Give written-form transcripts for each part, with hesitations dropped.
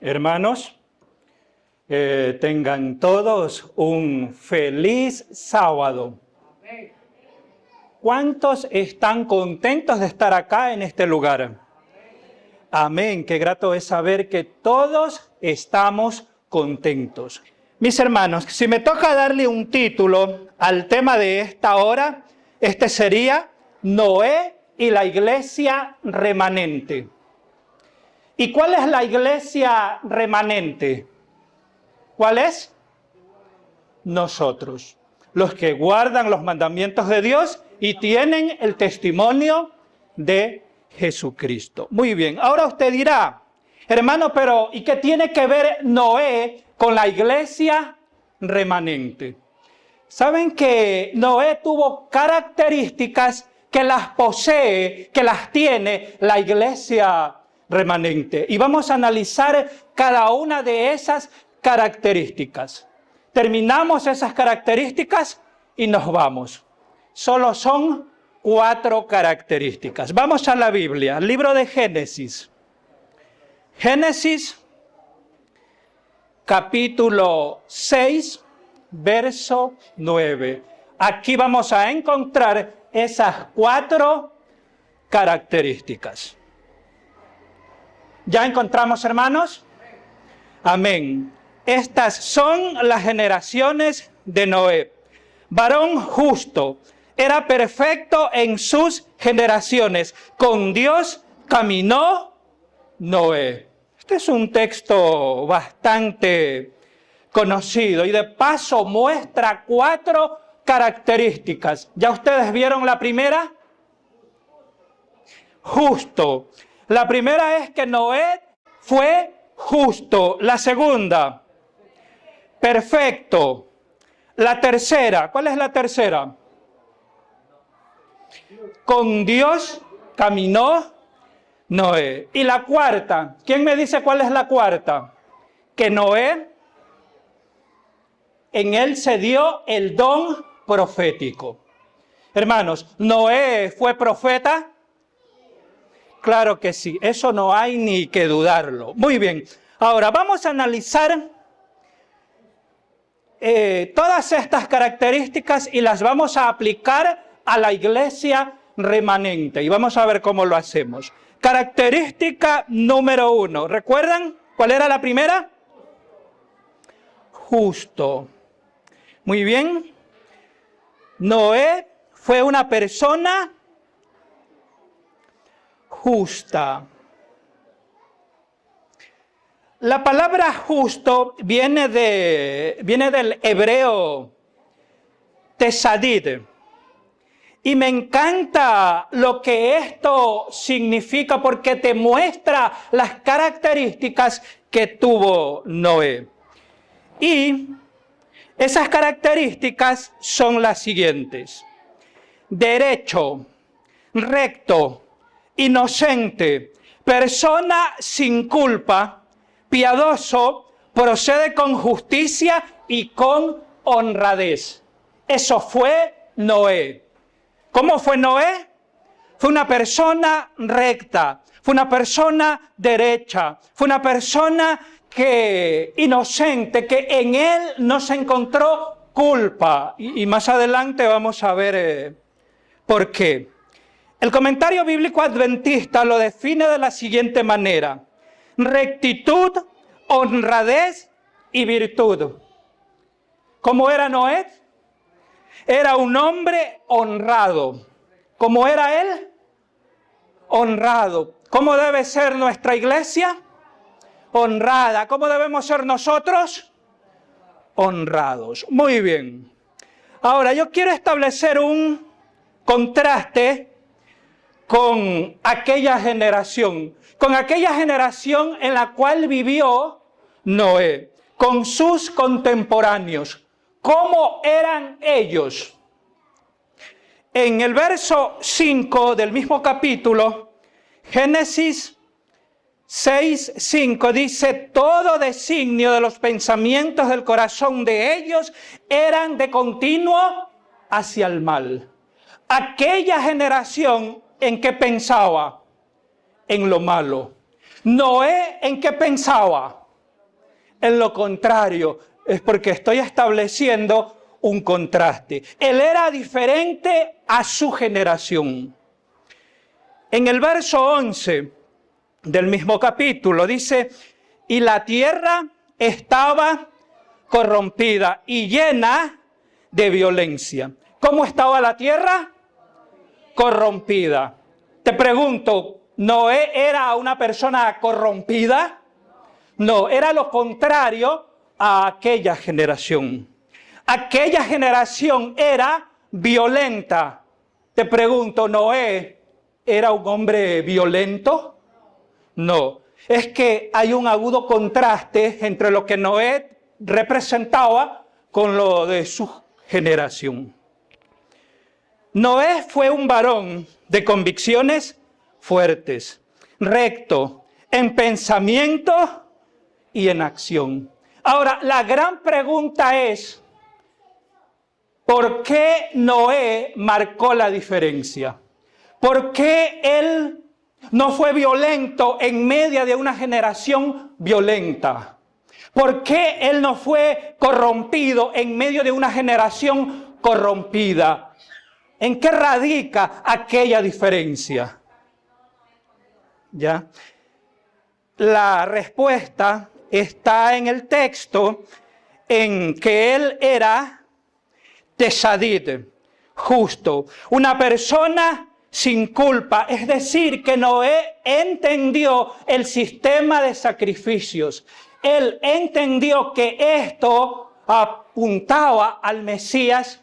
Hermanos, tengan todos un feliz sábado. ¿Cuántos están contentos de estar acá en este lugar? Amén. Qué grato es saber que todos estamos contentos. Mis hermanos, si me toca darle un título al tema de esta hora, este sería Noé y la iglesia remanente. ¿Y cuál es la iglesia remanente? ¿Cuál es? Nosotros, los que guardan los mandamientos de Dios y tienen el testimonio de Jesucristo. Muy bien, ahora usted dirá, hermano, pero ¿y qué tiene que ver Noé con la iglesia remanente? ¿Saben que Noé tuvo características que las posee, que las tiene la iglesia remanente? Y vamos a analizar cada una de esas características. Terminamos esas características y nos vamos. Solo son 4 características. Vamos a la Biblia, al libro de Génesis. Génesis, capítulo 6, verso 9. Aquí vamos a encontrar esas 4 características. ¿Ya encontramos, hermanos? Amén. Estas son las generaciones de Noé. Varón justo, era perfecto en sus generaciones. Con Dios caminó Noé. Este es un texto bastante conocido y de paso muestra 4 características. ¿Ya ustedes vieron la primera? Justo. La primera es que Noé fue justo. La segunda, perfecto. La tercera, ¿cuál es la tercera? Con Dios caminó Noé. Y la cuarta, ¿quién me dice cuál es la cuarta? Que Noé, en él se dio el don profético. Hermanos, ¿Noé fue profeta? Claro que sí, eso no hay ni que dudarlo. Muy bien, ahora vamos a analizar todas estas características y las vamos a aplicar a la iglesia remanente. Y vamos a ver cómo lo hacemos. Característica número 1. ¿Recuerdan cuál era la primera? Justo. Muy bien. Noé fue una persona justa. La palabra justo viene del hebreo tesadid. Y me encanta lo que esto significa porque te muestra las características que tuvo Noé. Y esas características son las siguientes: derecho, recto, inocente, persona sin culpa, piadoso, procede con justicia y con honradez. Eso fue Noé. ¿Cómo fue Noé? Fue una persona recta, fue una persona derecha, fue una persona inocente, que en él no se encontró culpa. Y más adelante vamos a ver por qué. El comentario bíblico adventista lo define de la siguiente manera: rectitud, honradez y virtud. ¿Cómo era Noé? Era un hombre honrado. ¿Cómo era él? Honrado. ¿Cómo debe ser nuestra iglesia? Honrada. ¿Cómo debemos ser nosotros? Honrados. Muy bien. Ahora, yo quiero establecer un contraste con aquella generación en la cual vivió Noé, con sus contemporáneos. ¿Cómo eran ellos? En el verso 5 del mismo capítulo, Génesis 6:5 dice: todo designio de los pensamientos del corazón de ellos eran de continuo hacia el mal. Aquella generación, ¿en qué pensaba? En lo malo. Noé, ¿en qué pensaba? en lo contrario, es porque estoy estableciendo un contraste. Él era diferente a su generación. En el verso 11 del mismo capítulo dice, y la tierra estaba corrompida y llena de violencia. ¿Cómo estaba la tierra? Corrompida. Te pregunto, ¿Noé era una persona corrompida? No, era lo contrario a aquella generación. Aquella generación era violenta. Te pregunto, ¿Noé era un hombre violento? No, es que hay un agudo contraste entre lo que Noé representaba con lo de su generación. Noé fue un varón de convicciones fuertes, recto, en pensamiento y en acción. Ahora, la gran pregunta es, ¿por qué Noé marcó la diferencia? ¿Por qué él no fue violento en medio de una generación violenta? ¿Por qué él no fue corrompido en medio de una generación corrompida? ¿En qué radica aquella diferencia? ¿Ya? La respuesta está en el texto, en que él era tesadid, justo, una persona sin culpa. Es decir, que Noé entendió el sistema de sacrificios. Él entendió que esto apuntaba al Mesías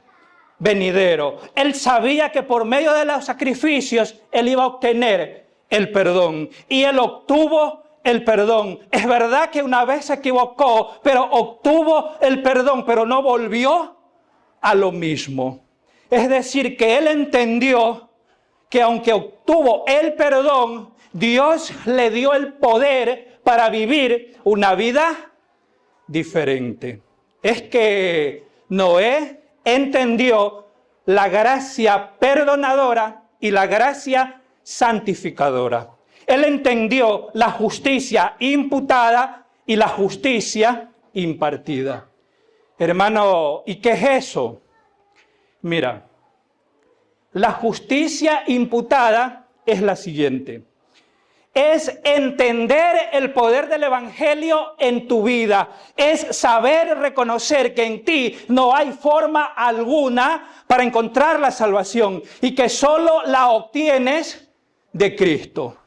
venidero. Él sabía que por medio de los sacrificios él iba a obtener el perdón. Y él obtuvo el perdón. Es verdad que una vez se equivocó, pero obtuvo el perdón, pero no volvió a lo mismo. Es decir, que él entendió que aunque obtuvo el perdón, Dios le dio el poder para vivir una vida diferente. Es que Noé entendió la gracia perdonadora y la gracia santificadora. Él entendió la justicia imputada y la justicia impartida. Hermano, ¿y qué es eso? Mira, la justicia imputada es la siguiente. Es entender el poder del Evangelio en tu vida. Es saber reconocer que en ti no hay forma alguna para encontrar la salvación y que solo la obtienes de Cristo.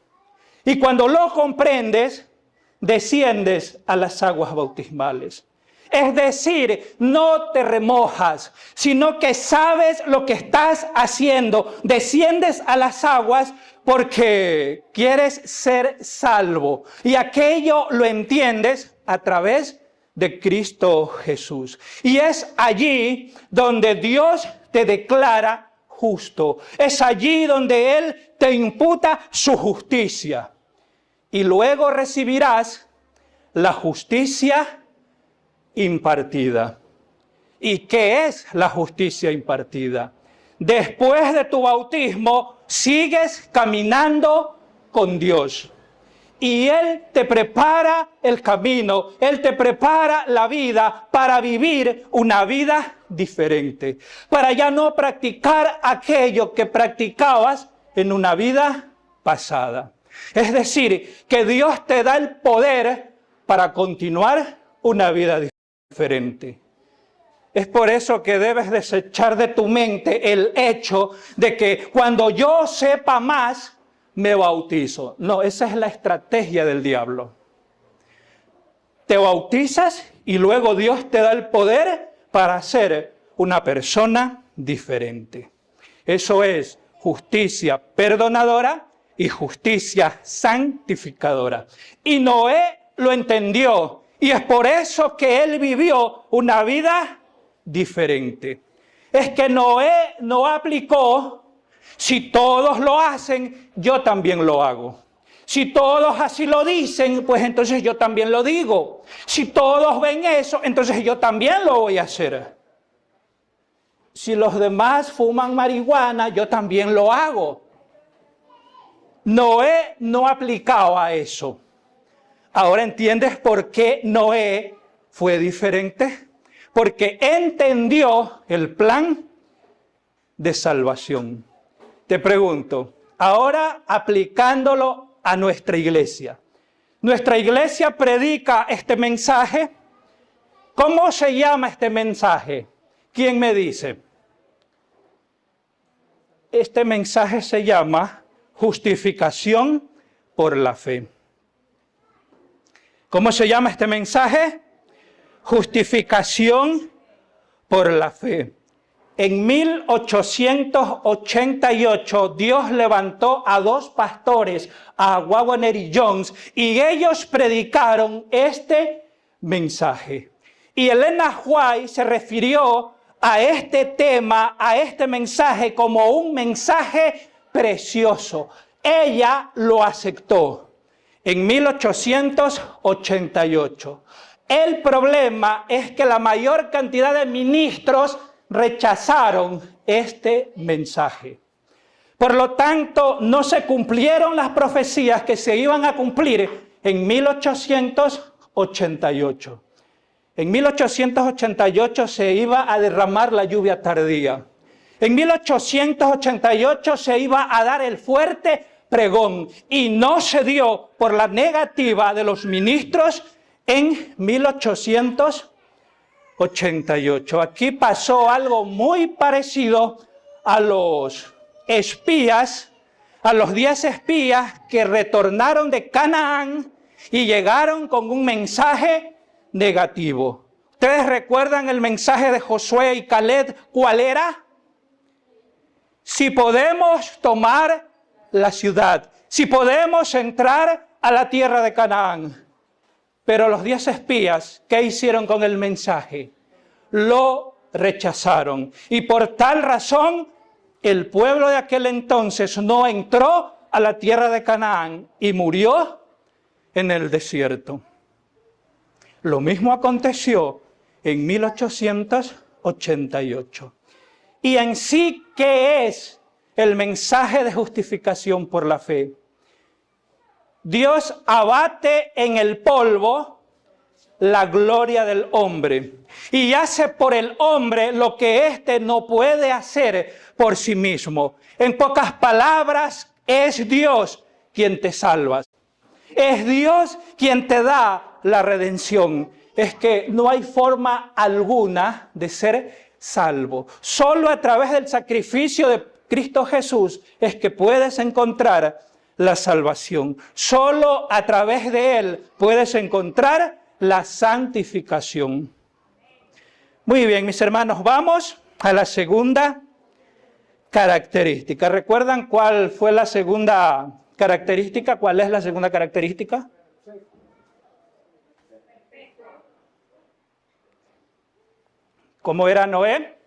Y cuando lo comprendes, desciendes a las aguas bautismales. Es decir, no te remojas, sino que sabes lo que estás haciendo. Desciendes a las aguas porque quieres ser salvo. Y aquello lo entiendes a través de Cristo Jesús. Y es allí donde Dios te declara justo. Es allí donde Él te imputa su justicia. Y luego recibirás la justicia impartida. ¿Y qué es la justicia impartida? Después de tu bautismo, sigues caminando con Dios. Y Él te prepara el camino, Él te prepara la vida para vivir una vida diferente. Para ya no practicar aquello que practicabas en una vida pasada. Es decir, que Dios te da el poder para continuar una vida diferente. Es por eso que debes desechar de tu mente el hecho de que cuando yo sepa más, me bautizo. No, esa es la estrategia del diablo. Te bautizas y luego Dios te da el poder para ser una persona diferente. Eso es justicia perdonadora y justicia santificadora. Y Noé lo entendió y es por eso que él vivió una vida diferente. Es que Noé no aplicó, si todos lo hacen, yo también lo hago. Si todos así lo dicen, pues entonces yo también lo digo. Si todos ven eso, entonces yo también lo voy a hacer. Si los demás fuman marihuana, yo también lo hago. Noé no aplicaba eso. Ahora entiendes por qué Noé fue diferente porque entendió el plan de salvación. Te pregunto, ahora aplicándolo a nuestra iglesia. Nuestra iglesia predica este mensaje. ¿Cómo se llama este mensaje? ¿Quién me dice? Este mensaje se llama justificación por la fe. ¿Cómo se llama este mensaje? Justificación por la fe. En 1888 Dios levantó a dos pastores, a Waggoner y Jones, y ellos predicaron este mensaje. Y Elena White se refirió a este tema, a este mensaje, como un mensaje precioso. Ella lo aceptó en 1888. El problema es que la mayor cantidad de ministros rechazaron este mensaje. Por lo tanto, no se cumplieron las profecías que se iban a cumplir en 1888. En 1888 se iba a derramar la lluvia tardía. En 1888 se iba a dar el fuerte pregón y no se dio por la negativa de los ministros en 1888. Aquí pasó algo muy parecido a los espías, a los 10 espías que retornaron de Canaán y llegaron con un mensaje negativo. ¿Ustedes recuerdan el mensaje de Josué y Caleb? ¿Cuál era? Si podemos tomar la ciudad, si podemos entrar a la tierra de Canaán. Pero los 10 espías, ¿qué hicieron con el mensaje? Lo rechazaron. Y por tal razón, el pueblo de aquel entonces no entró a la tierra de Canaán y murió en el desierto. Lo mismo aconteció en 1888. Y en sí, ¿qué es el mensaje de justificación por la fe? Dios abate en el polvo la gloria del hombre y hace por el hombre lo que éste no puede hacer por sí mismo. En pocas palabras, es Dios quien te salva. Es Dios quien te da la redención. Es que no hay forma alguna de ser salvo. Solo a través del sacrificio de Cristo Jesús es que puedes encontrar la salvación. Solo a través de Él puedes encontrar la santificación. Muy bien, mis hermanos, vamos a la segunda característica. ¿Recuerdan cuál fue la segunda característica? ¿Cuál es la segunda característica? ¿Cómo era Noé?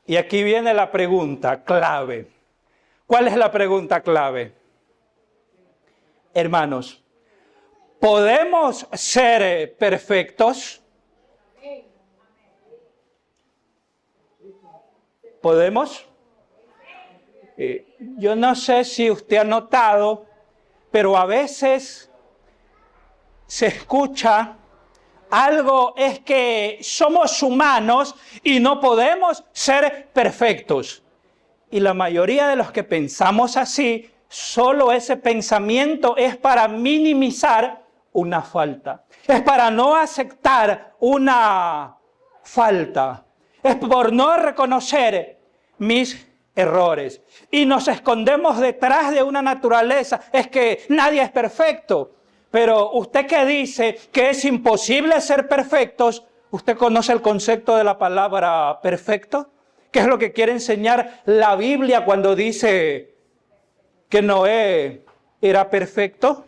Y aquí viene la pregunta clave. ¿Cuál es la pregunta clave? Hermanos, ¿podemos ser perfectos? ¿Podemos? Yo no sé si usted ha notado, pero a veces se escucha algo, es que somos humanos y no podemos ser perfectos. Y la mayoría de los que pensamos así, solo ese pensamiento es para minimizar una falta. Es para no aceptar una falta. Es por no reconocer mis errores. Y nos escondemos detrás de una naturaleza. Es que nadie es perfecto. Pero usted que dice que es imposible ser perfectos, ¿usted conoce el concepto de la palabra perfecto? ¿Qué es lo que quiere enseñar la Biblia cuando dice que Noé era perfecto?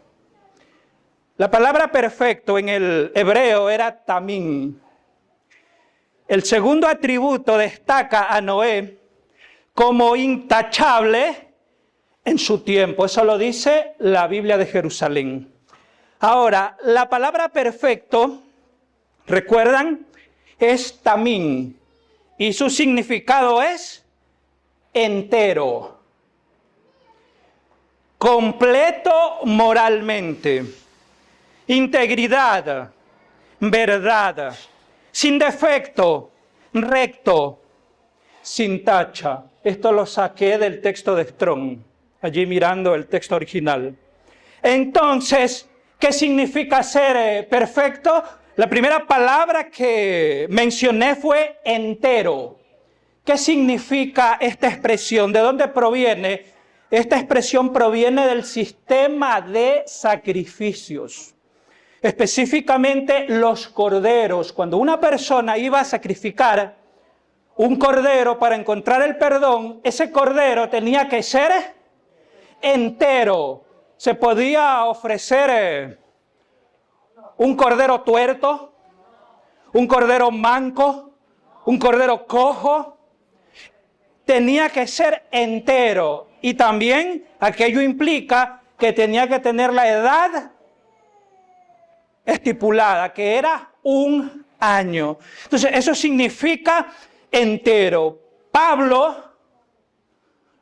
La palabra perfecto en el hebreo era tamim. El segundo atributo destaca a Noé como intachable en su tiempo. Eso lo dice la Biblia de Jerusalén. Ahora, la palabra perfecto, ¿recuerdan? Es tamim. Y su significado es entero, completo moralmente, integridad, verdad, sin defecto, recto, sin tacha. Esto lo saqué del texto de Strong, allí mirando el texto original. Entonces, ¿qué significa ser perfecto? La primera palabra que mencioné fue entero. ¿Qué significa esta expresión? ¿De dónde proviene? Esta expresión proviene del sistema de sacrificios. Específicamente los corderos. Cuando una persona iba a sacrificar un cordero para encontrar el perdón, ese cordero tenía que ser entero. Se podía ofrecer un cordero tuerto, un cordero manco, un cordero cojo. Tenía que ser entero. Y también aquello implica que tenía que tener la edad estipulada, que era 1 año. Entonces, eso significa entero. Pablo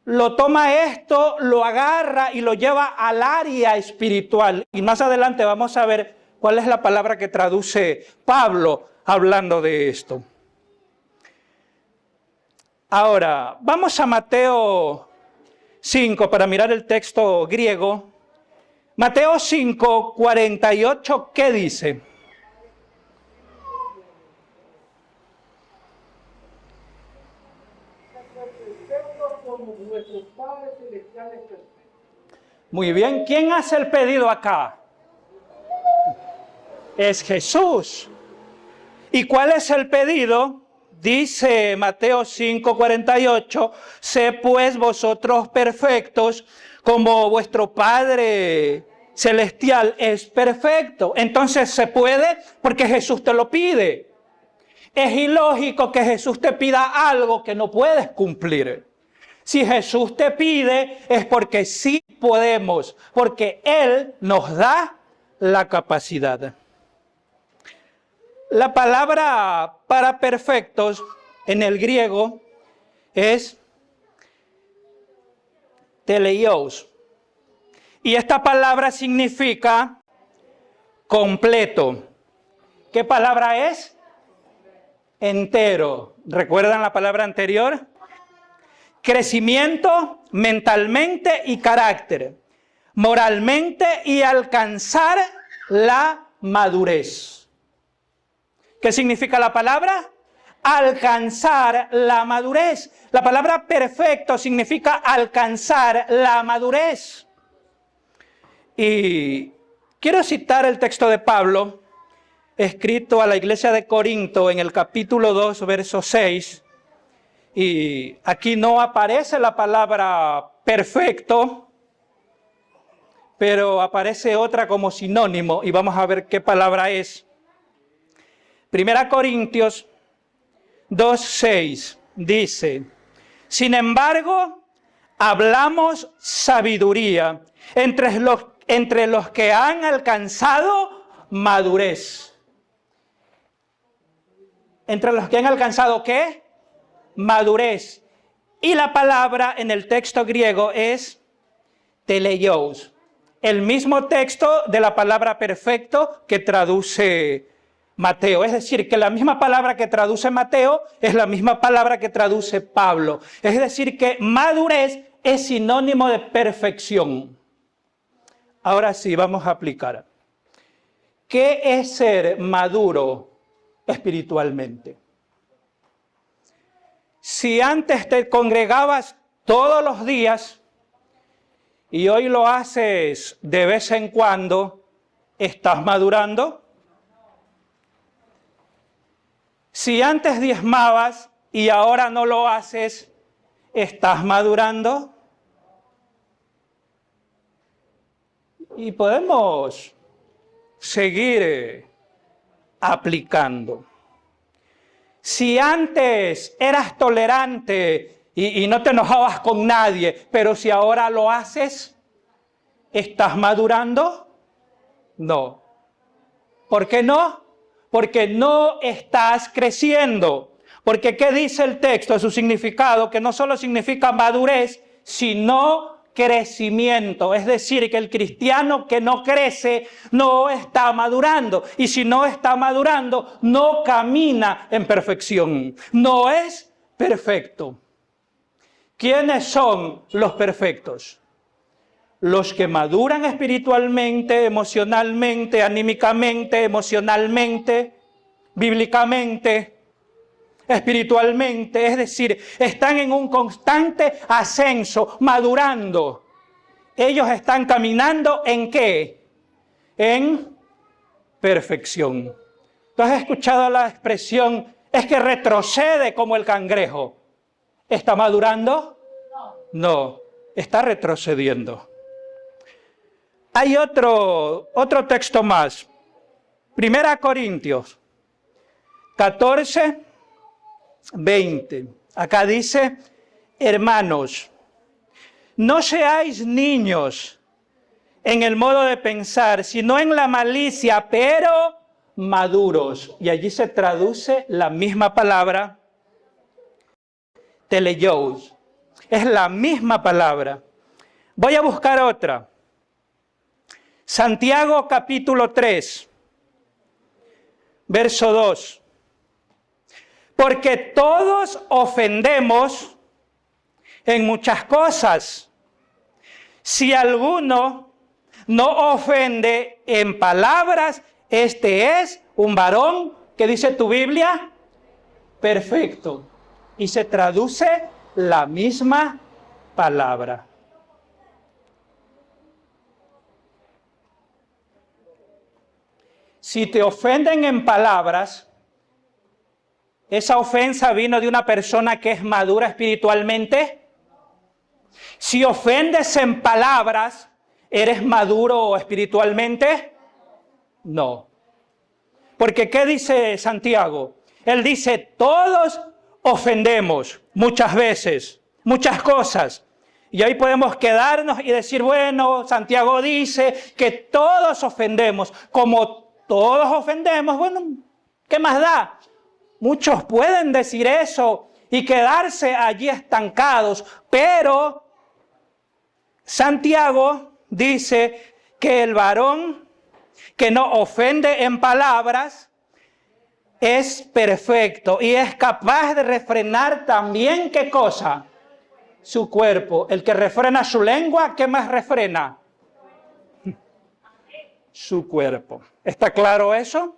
lo toma esto, lo agarra y lo lleva al área espiritual. Y más adelante vamos a ver cuál es la palabra que traduce Pablo hablando de esto. Ahora, vamos a Mateo 5 para mirar el texto griego. Mateo 5, 48, ¿qué dice? Muy bien, ¿quién hace el pedido acá? Es Jesús. ¿Y cuál es el pedido? Dice Mateo 5, 48, sé pues vosotros perfectos como vuestro Padre Celestial es perfecto. Entonces se puede porque Jesús te lo pide. Es ilógico que Jesús te pida algo que no puedes cumplir. Si Jesús te pide es porque sí podemos, porque Él nos da la capacidad. La palabra para perfectos en el griego es teleios. Y esta palabra significa completo. ¿Qué palabra es? Entero. ¿Recuerdan la palabra anterior? Crecimiento mentalmente y carácter. Moralmente y alcanzar la madurez. ¿Qué significa la palabra? Alcanzar la madurez. La palabra perfecto significa alcanzar la madurez. Y quiero citar el texto de Pablo, escrito a la iglesia de Corinto en el capítulo 2, verso 6. Y aquí no aparece la palabra perfecto, pero aparece otra como sinónimo y vamos a ver qué palabra es. 1 Corintios 2:6 dice, sin embargo, hablamos sabiduría entre los que han alcanzado madurez. ¿Entre los que han alcanzado qué? Madurez. Y la palabra en el texto griego es teleios. El mismo texto de la palabra perfecto que traduce Mateo. Es decir, que la misma palabra que traduce Mateo es la misma palabra que traduce Pablo. Es decir, que madurez es sinónimo de perfección. Ahora sí, vamos a aplicar. ¿Qué es ser maduro espiritualmente? Si antes te congregabas todos los días y hoy lo haces de vez en cuando, ¿estás madurando? Si antes diezmabas y ahora no lo haces, ¿estás madurando? Y podemos seguir aplicando. Si antes eras tolerante y no te enojabas con nadie, pero si ahora lo haces, ¿estás madurando? No. ¿Por qué no? Porque no estás creciendo. Porque ¿qué dice el texto? Su significado, que no solo significa madurez, sino crecimiento. Es decir, que el cristiano que no crece no está madurando. Y si no está madurando, no camina en perfección. No es perfecto. ¿Quiénes son los perfectos? Los que maduran espiritualmente, emocionalmente, anímicamente, emocionalmente, bíblicamente, espiritualmente, es decir, están en un constante ascenso, madurando. Ellos están caminando ¿en qué? En perfección. ¿Tú has escuchado la expresión, es que retrocede como el cangrejo? ¿Está madurando? No, está retrocediendo. Hay otro texto más. 1 Corintios 14, 20. Acá dice, hermanos, no seáis niños en el modo de pensar, sino en la malicia, pero maduros. Y allí se traduce la misma palabra, teleios. Es la misma palabra. Voy a buscar otra. Santiago capítulo 3, verso 2. Porque todos ofendemos en muchas cosas. Si alguno no ofende en palabras, este es un varón, ¿qué dice tu Biblia? Perfecto. Y se traduce la misma palabra. Si te ofenden en palabras, ¿esa ofensa vino de una persona que es madura espiritualmente? Si ofendes en palabras, ¿eres maduro espiritualmente? No. Porque ¿qué dice Santiago? Él dice, todos ofendemos muchas veces, muchas cosas. Y ahí podemos quedarnos y decir, bueno, Santiago dice que todos ofendemos. Como todos ofendemos, bueno, ¿qué más da? Muchos pueden decir eso y quedarse allí estancados, pero Santiago dice que el varón que no ofende en palabras es perfecto y es capaz de refrenar también, ¿qué cosa? Su cuerpo. El que refrena su lengua, ¿qué más refrena? Su cuerpo. ¿Está claro eso?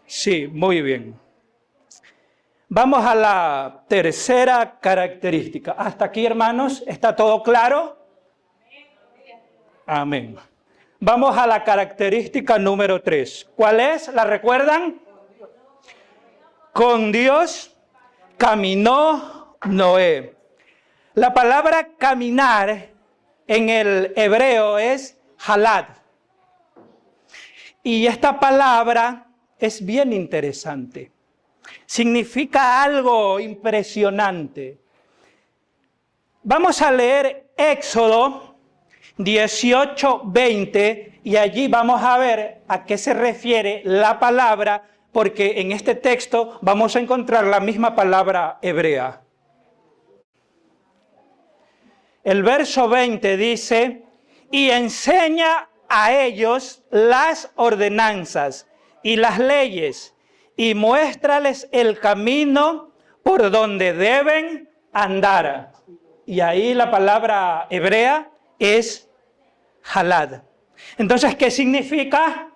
Sí, muy bien. Vamos a la tercera característica. Hasta aquí, hermanos, ¿está todo claro? Amén. Vamos a la característica número 3. ¿Cuál es? ¿La recuerdan? Con Dios caminó Noé. La palabra caminar en el hebreo es halad. Y esta palabra es bien interesante. Significa algo impresionante. Vamos a leer Éxodo 18:20 y allí vamos a ver a qué se refiere la palabra, porque en este texto vamos a encontrar la misma palabra hebrea. El verso 20 dice, y enseña a ellos las ordenanzas y las leyes, y muéstrales el camino por donde deben andar. Y ahí la palabra hebrea es halad. Entonces, ¿qué significa?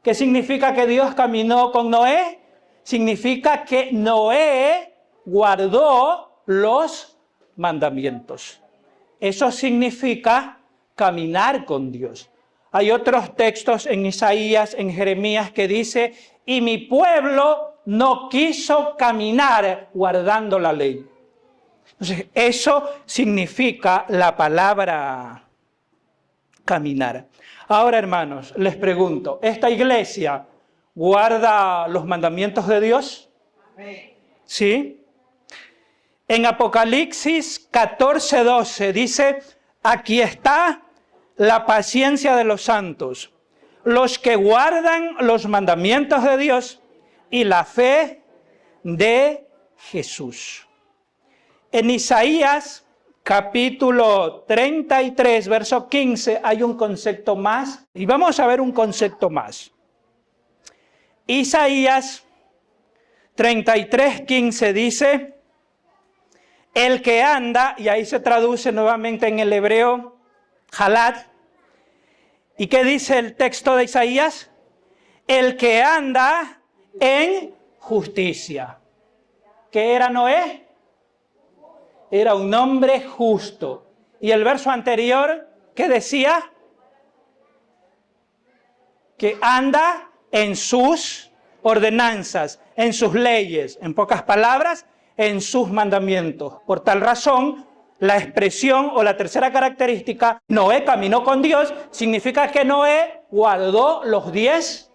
¿Qué significa que Dios caminó con Noé? Significa que Noé guardó los mandamientos. Eso significa caminar con Dios. Hay otros textos en Isaías, en Jeremías, que dice, y mi pueblo no quiso caminar guardando la ley. Entonces, eso significa la palabra caminar. Ahora, hermanos, les pregunto, ¿esta iglesia guarda los mandamientos de Dios? ¿Sí? En Apocalipsis 14:12 dice, aquí está la paciencia de los santos, los que guardan los mandamientos de Dios y la fe de Jesús. En Isaías capítulo 33, verso 15, hay un concepto más. Y vamos a ver un concepto más. Isaías 33, 15 dice, el que anda, y ahí se traduce nuevamente en el hebreo, halad. ¿Y qué dice el texto de Isaías? El que anda en justicia. ¿Qué era Noé? Era un hombre justo. Y el verso anterior, ¿qué decía? Que anda en sus ordenanzas, en sus leyes, en pocas palabras, en sus mandamientos. Por tal razón, la expresión o la tercera característica, Noé caminó con Dios, significa que Noé guardó los 10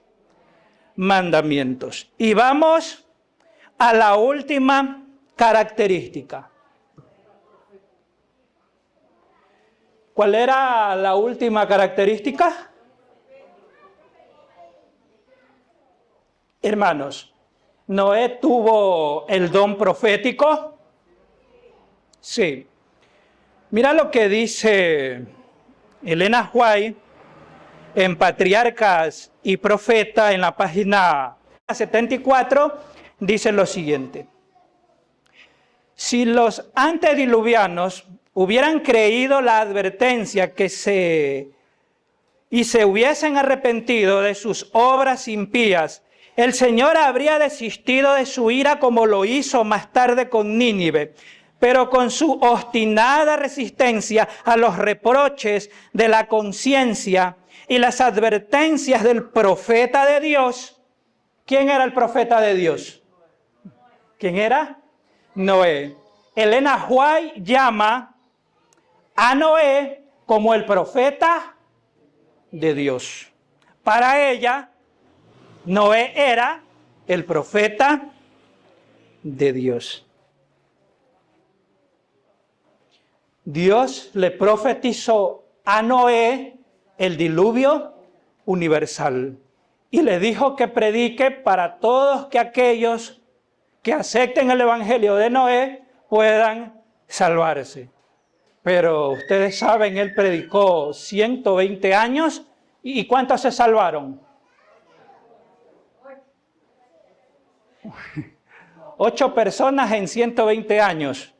mandamientos. Y vamos a la última característica. ¿Cuál era la última característica? Hermanos, ¿Noé tuvo el don profético? Sí. Mira lo que dice Elena White en Patriarcas y Profeta, en la página 74, dice lo siguiente. Si los antediluvianos hubieran creído la advertencia y se hubiesen arrepentido de sus obras impías, el Señor habría desistido de su ira como lo hizo más tarde con Nínive. Pero con su obstinada resistencia a los reproches de la conciencia y las advertencias del profeta de Dios. ¿Quién era el profeta de Dios? ¿Quién era? Noé. Elena White llama a Noé como el profeta de Dios. Para ella, Noé era el profeta de Dios. Dios le profetizó a Noé el diluvio universal y le dijo que predique para todos que aquellos que acepten el evangelio de Noé puedan salvarse. Pero ustedes saben, él predicó 120 años y ¿cuántos se salvaron? 8 personas en 120 años.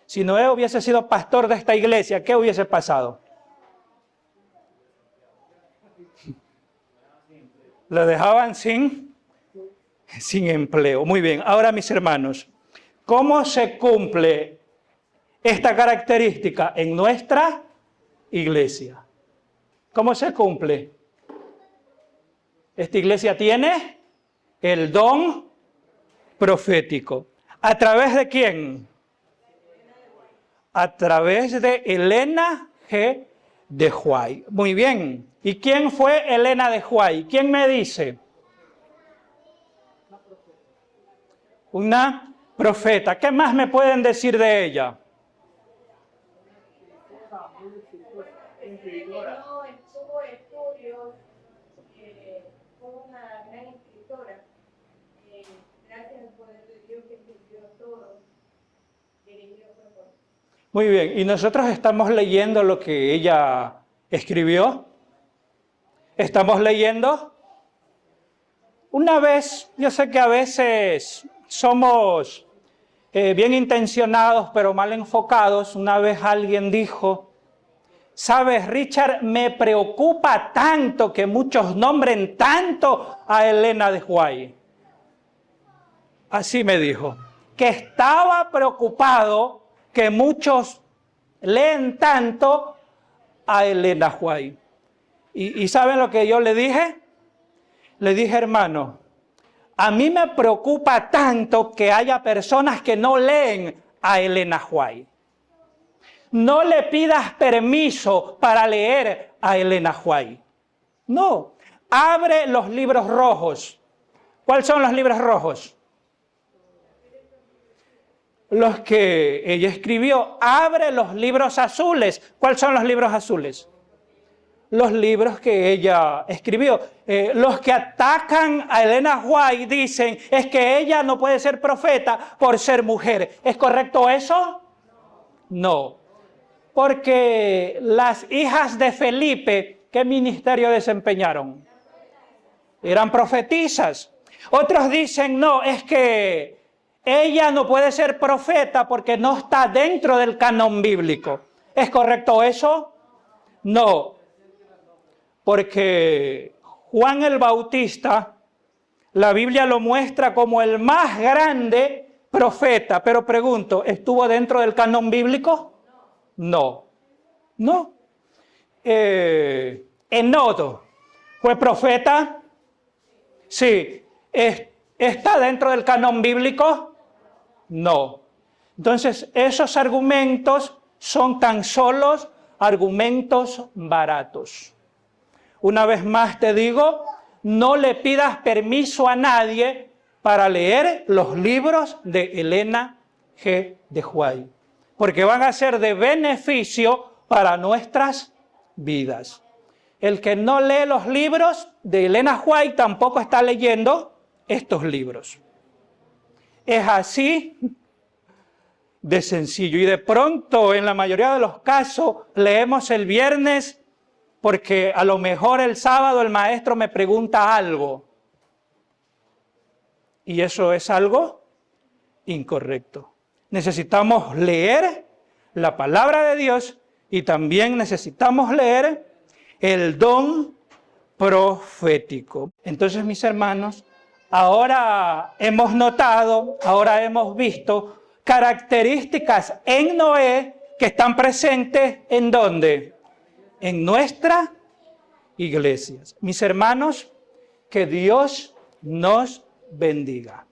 Si Noé hubiese sido pastor de esta iglesia, ¿qué hubiese pasado? Lo dejaban sin empleo. Muy bien, ahora mis hermanos, ¿cómo se cumple esta característica en nuestra iglesia? ¿Cómo se cumple? Esta iglesia tiene el don profético. ¿A través de quién? A través de Elena G. de White. Muy bien. ¿Y quién fue Elena de White? ¿Quién me dice? Una profeta. ¿Qué más me pueden decir de ella? Tuvo estudios, fue una gran escritora. Gracias al poder de Dios que escribió todo, dirigido por Dios. Muy bien, y nosotros estamos leyendo lo que ella escribió. ¿Estamos leyendo? Una vez, yo sé que a veces somos bien intencionados, pero mal enfocados. Una vez alguien dijo, ¿sabes, Richard? Me preocupa tanto que muchos nombren tanto a Elena de White. Así me dijo, que estaba preocupado que muchos leen tanto a Elena White. ¿Y saben lo que yo le dije? Le dije, hermano, a mí me preocupa tanto que haya personas que no leen a Elena White. No le pidas permiso para leer a Elena White. No, abre los libros rojos. ¿Cuáles son los libros rojos? Los que ella escribió. Abre los libros azules. ¿Cuáles son los libros azules? Los libros que ella escribió. Los que atacan a Elena White dicen es que ella no puede ser profeta por ser mujer. ¿Es correcto eso? No. Porque las hijas de Felipe, ¿qué ministerio desempeñaron? Eran profetisas. Otros dicen, no, es que ella no puede ser profeta porque no está dentro del canon bíblico. ¿Es correcto eso? No, porque Juan el Bautista, la Biblia lo muestra como el más grande profeta, pero pregunto, ¿estuvo dentro del canon bíblico? No, no. Enodo, ¿fue profeta? Sí. ¿Está dentro del canon bíblico? No. Entonces, esos argumentos son tan solo argumentos baratos. Una vez más te digo, no le pidas permiso a nadie para leer los libros de Elena G. de White, porque van a ser de beneficio para nuestras vidas. El que no lee los libros de Elena White tampoco está leyendo estos libros. Es así de sencillo. Y de pronto, en la mayoría de los casos, leemos el viernes porque a lo mejor el sábado el maestro me pregunta algo. Y eso es algo incorrecto. Necesitamos leer la palabra de Dios y también necesitamos leer el don profético. Entonces, mis hermanos, ahora hemos notado, ahora hemos visto características en Noé que están presentes ¿en dónde? En nuestras iglesias. Mis hermanos, que Dios nos bendiga.